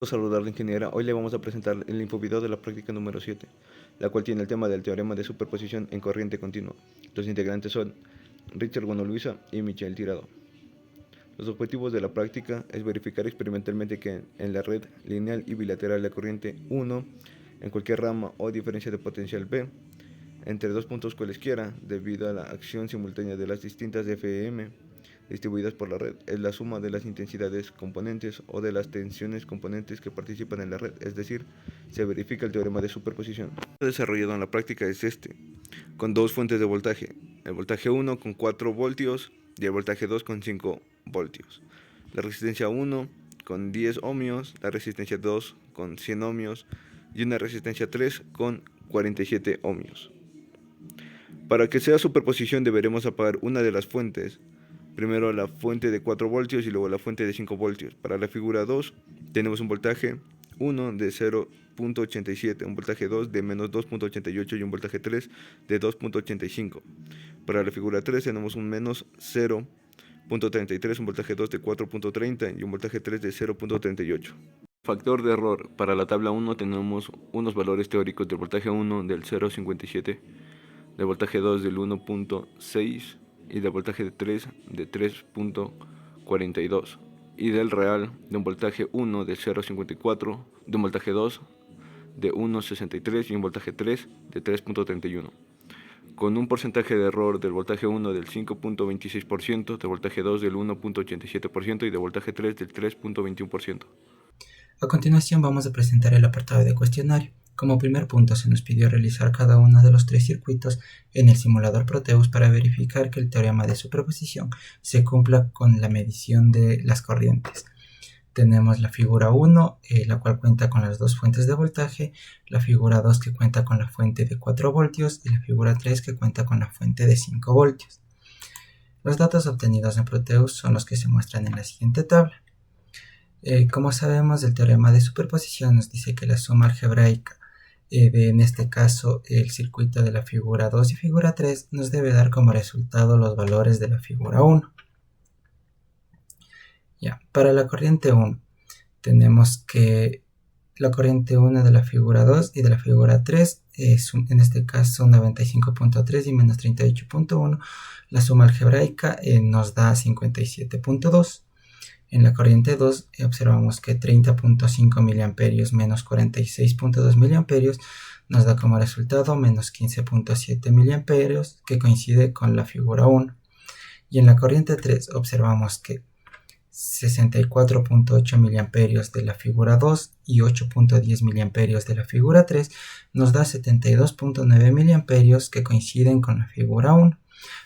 Saludar de ingeniera. Hoy le vamos a presentar el infovideo de la práctica número 7, la cual tiene el tema del teorema de superposición en corriente continua. Los integrantes son Richard Luisa y Michelle Tirado. Los objetivos de la práctica es verificar experimentalmente que en la red lineal y bilateral de corriente 1, en cualquier rama o diferencia de potencial B, entre dos puntos cualesquiera, debido a la acción simultánea de las distintas FM distribuidas por la red, es la suma de las intensidades componentes o de las tensiones componentes que participan en la red, es decir, se verifica el teorema de superposición. Desarrollado en la práctica es con dos fuentes de voltaje, el voltaje 1 con 4 voltios y el voltaje 2 con 5 voltios. La resistencia 1 con 10 ohmios, la resistencia 2 con 100 ohmios y una resistencia 3 con 47 ohmios. Para que sea superposición deberemos apagar una de las fuentes, primero la fuente de 4 voltios y luego la fuente de 5 voltios. Para la figura 2 tenemos un voltaje 1 de 0.87, un voltaje 2 de menos 2.88 y un voltaje 3 de 2.85. Para la figura 3 tenemos un menos 0.33, un voltaje 2 de 4.30 y un voltaje 3 de 0.38. Factor de error. Para la tabla 1 tenemos unos valores teóricos del voltaje 1 del 0.57, del voltaje 2 del 1.6 y del voltaje 3 de 3.42 y del real de un voltaje 1 de 0.54, de un voltaje 2 de 1.63 y un voltaje 3 de 3.31, con un porcentaje de error del voltaje 1 del 5.26%, del voltaje 2 del 1.87% y del voltaje 3 del 3.21%. A continuación vamos a presentar el apartado de cuestionario. Como primer punto se nos pidió realizar cada uno de los tres circuitos en el simulador Proteus para verificar que el teorema de superposición se cumpla con la medición de las corrientes. Tenemos la figura 1, la cual cuenta con las dos fuentes de voltaje, la figura 2 que cuenta con la fuente de 4 voltios y la figura 3 que cuenta con la fuente de 5 voltios. Los datos obtenidos en Proteus son los que se muestran en la siguiente tabla. Como sabemos, el teorema de superposición nos dice que la suma algebraica en este caso el circuito de la figura 2 y figura 3 nos debe dar como resultado los valores de la figura 1. Para la corriente 1 tenemos que la corriente 1 de la figura 2 y de la figura 3 es en este caso 95.3 y menos 38.1. La suma algebraica nos da 57.2. En la corriente 2 observamos que 30.5 mA menos 46.2 mA nos da como resultado menos 15.7 mA, que coincide con la figura 1. Y en la corriente 3 observamos que 64.8 mA de la figura 2 y 8.10 mA de la figura 3 nos da 72.9 mA, que coinciden con la figura 1.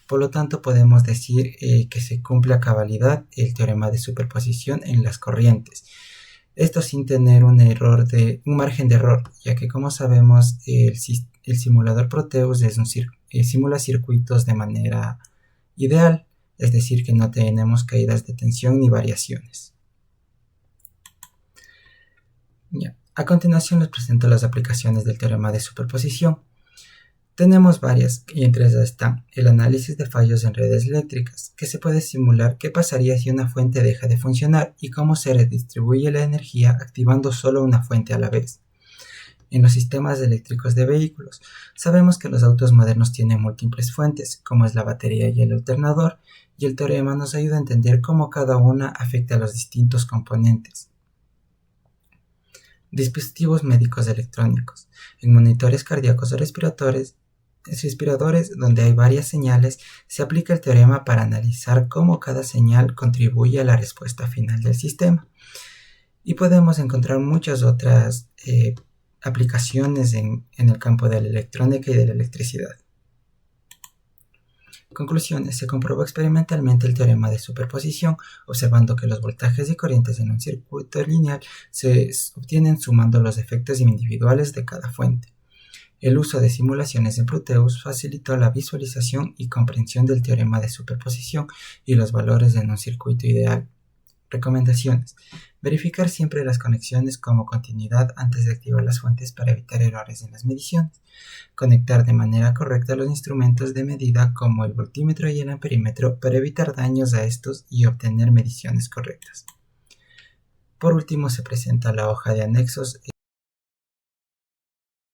Por lo tanto, podemos decir que se cumple a cabalidad el teorema de superposición en las corrientes. Esto sin tener un margen de error, ya que como sabemos el simulador Proteus simula circuitos de manera ideal, es decir que no tenemos caídas de tensión ni variaciones. A continuación les presento las aplicaciones del teorema de superposición. Tenemos varias, y entre ellas están el análisis de fallos en redes eléctricas, que se puede simular qué pasaría si una fuente deja de funcionar y cómo se redistribuye la energía activando solo una fuente a la vez. En los sistemas eléctricos de vehículos, sabemos que los autos modernos tienen múltiples fuentes, como es la batería y el alternador, y el teorema nos ayuda a entender cómo cada una afecta a los distintos componentes. Dispositivos médicos electrónicos. En monitores cardíacos o respiradores donde hay varias señales, se aplica el teorema para analizar cómo cada señal contribuye a la respuesta final del sistema. Y podemos encontrar muchas otras aplicaciones en el campo de la electrónica y de la electricidad. Conclusiones. Se comprobó experimentalmente el teorema de superposición, observando que los voltajes y corrientes en un circuito lineal se obtienen sumando los efectos individuales de cada fuente. El uso de simulaciones en Proteus facilitó la visualización y comprensión del teorema de superposición y los valores en un circuito ideal. Recomendaciones. Verificar siempre las conexiones como continuidad antes de activar las fuentes para evitar errores en las mediciones. Conectar de manera correcta los instrumentos de medida como el voltímetro y el amperímetro para evitar daños a estos y obtener mediciones correctas. Por último, se presenta la hoja de anexos